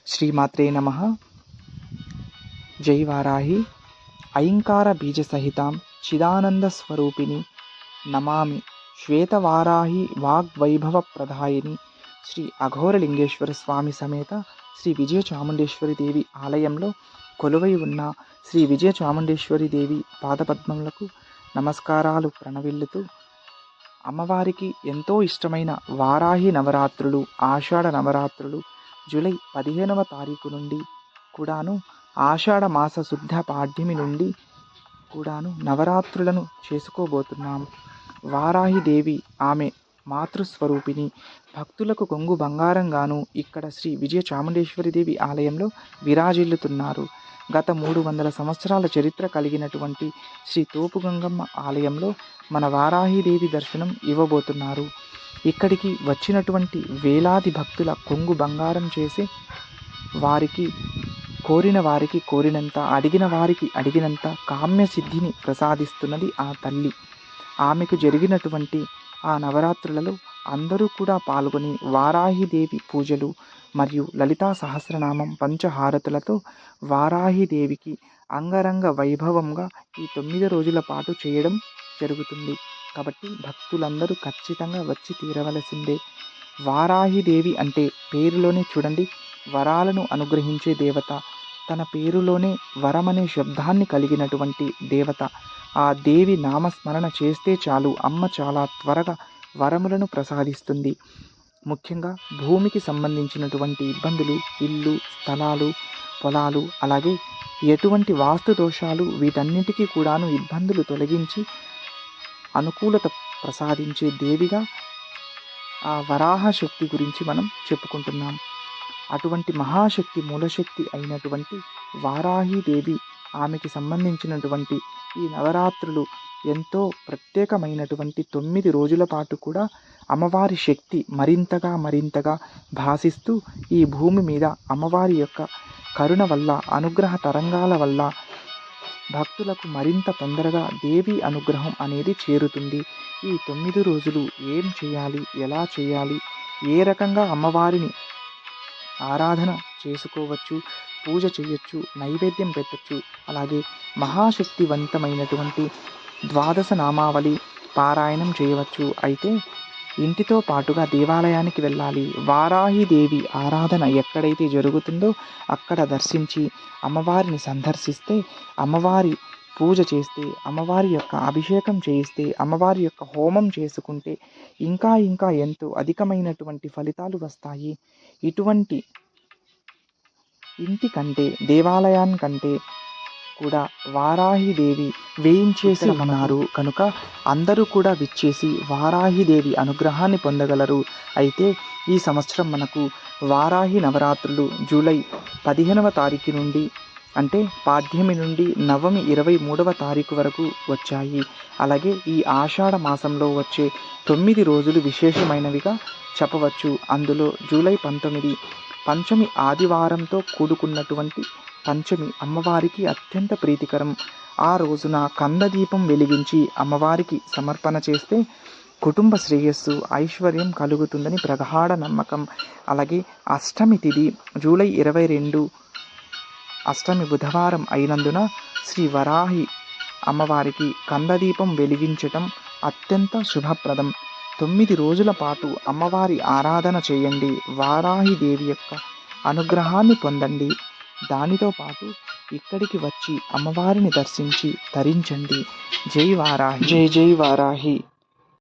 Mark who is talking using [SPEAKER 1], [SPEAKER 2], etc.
[SPEAKER 1] శ్రీమాత్రే నమః. జై వారాహి. ఐంకార బీజ సహితాం చిదానంద స్వరూపిణి నమామి శ్వేతవారాహి వాగ్వైభవ ప్రదాయిని శ్రీ అఘోరలింగేశ్వర స్వామి సమేత శ్రీ విజయ చాముండేశ్వరి దేవి ఆలయంలో కొలువై ఉన్న శ్రీ విజయ చాముండేశ్వరి దేవి పాదపద్మములకు నమస్కారాలు ప్రణవిల్లుతూ, అమ్మవారికి ఎంతో ఇష్టమైన వారాహి నవరాత్రులు, ఆషాఢ నవరాత్రులు జూలై 15వ తారీఖు నుండి కూడాను, ఆషాఢ మాస శుద్ధ పాడ్యమి నుండి కూడాను నవరాత్రులను చేసుకోబోతున్నాము. వారాహి దేవి ఆమె మాతృస్వరూపిణి, భక్తులకు కొంగు బంగారంగాను ఇక్కడ శ్రీ విజయ చాముండేశ్వరి దేవి ఆలయంలో విరాజిల్లుతున్నారు. గత 300 సంవత్సరాల చరిత్ర కలిగినటువంటి శ్రీ తోపుగంగమ్మ ఆలయంలో మన వారాహిదేవి దర్శనం ఇవ్వబోతున్నారు. ఇక్కడికి వచ్చినటువంటి వేలాది భక్తుల కొంగు బంగారం చేసి వారికి కోరిన వారికి కోరినంత, అడిగిన వారికి అడిగినంత కామ్య సిద్ధిని ప్రసాదిస్తున్నది ఆ తల్లి. ఆమెకు జరిగినటువంటి ఆ నవరాత్రులలో అందరూ కూడా పాల్గొని వారాహిదేవి పూజలు మరియు లలితా సహస్రనామం పంచహారతులతో వారాహిదేవికి అంగరంగ వైభవంగా ఈ 9 రోజుల పాటు చేయడం జరుగుతుంది. కాబట్టి భక్తులందరూ ఖచ్చితంగా వచ్చి తీరవలసిందే. వారాహిదేవి అంటే పేరులోనే చూడండి, వరాలను అనుగ్రహించే దేవత. తన పేరులోనే వరమనే శబ్దాన్ని కలిగినటువంటి దేవత. ఆ దేవి నామస్మరణ చేస్తే చాలు, అమ్మ చాలా త్వరగా వరములను ప్రసాదిస్తుంది. ముఖ్యంగా భూమికి సంబంధించినటువంటి ఇబ్బందులు, ఇల్లు, స్థలాలు, పొలాలు, అలాగే ఎటువంటి వాస్తు దోషాలు, వీటన్నిటికీ కూడాను ఇబ్బందులు తొలగించి అనుకూలత ప్రసాదించే దేవిగా ఆ వరాహ శక్తి గురించి మనం చెప్పుకుంటున్నాం. అటువంటి మహాశక్తి, మూలశక్తి అయినటువంటి వారాహిదేవి, ఆమెకి సంబంధించినటువంటి ఈ నవరాత్రులు ఎంతో ప్రత్యేకమైనటువంటి 9 రోజుల పాటు కూడా అమ్మవారి శక్తి మరింతగా భాసిస్తూ ఈ భూమి మీద అమ్మవారి యొక్క కరుణ వల్ల, అనుగ్రహ తరంగాల వల్ల భక్తులకు మరింత తొందరగా దేవి అనుగ్రహం అనేది చేరుతుంది. ఈ 9 రోజులు ఏం చేయాలి, ఎలా చేయాలి, ఏ రకంగా అమ్మవారిని ఆరాధన చేసుకోవచ్చు, పూజ చేయొచ్చు, నైవేద్యం పెట్టచ్చు, అలాగే మహాశక్తివంతమైనటువంటి 12 నామావళి పారాయణం చేయవచ్చు. అయితే ఇంటితో పాటుగా దేవాలయానికి వెళ్ళాలి. వారాహిదేవి ఆరాధన ఎక్కడైతే జరుగుతుందో అక్కడ దర్శించి అమ్మవారిని సందర్శిస్తే, అమ్మవారి పూజ చేస్తే, అమ్మవారి యొక్క అభిషేకం చేయిస్తే, అమ్మవారి యొక్క హోమం చేసుకుంటే ఇంకా ఎంతో అధికమైనటువంటి ఫలితాలు వస్తాయి. ఇటువంటి ఇంటి కంటే, దేవాలయానికంటే కూడా వారాహిదేవి వేయించేసి ఉన్నారు కనుక అందరూ కూడా విచ్చేసి వారాహిదేవి అనుగ్రహాన్ని పొందగలరు. అయితే ఈ సంవత్సరం మనకు వారాహి నవరాత్రులు జూలై 15వ తారీఖు నుండి, అంటే పాడ్యమి నుండి నవమి 23వ తారీఖు వరకు వచ్చాయి. అలాగే ఈ ఆషాఢ మాసంలో వచ్చే 9 రోజులు విశేషమైనవిగా చెప్పవచ్చు. అందులో జూలై 19 పంచమి ఆదివారంతో కూడుకున్నటువంటి పంచమి అమ్మవారికి అత్యంత ప్రీతికరం. ఆ రోజున కందదీపం వెలిగించి అమ్మవారికి సమర్పణ చేస్తే కుటుంబ శ్రేయస్సు, ఐశ్వర్యం కలుగుతుందని ప్రగాఢ నమ్మకం. అలాగే అష్టమి తిథి జూలై 22 అష్టమి బుధవారం అయినందున శ్రీ వరాహి అమ్మవారికి కందదీపం వెలిగించటం అత్యంత శుభప్రదం. 9 రోజుల పాటు అమ్మవారి ఆరాధన చేయండి. వారాహిదేవి యొక్క అనుగ్రహాన్ని పొందండి. దానితో పాటు ఇక్కడికి వచ్చి అమ్మవారిని దర్శించి తరించండి. జై వారాహి. జై వారాహి.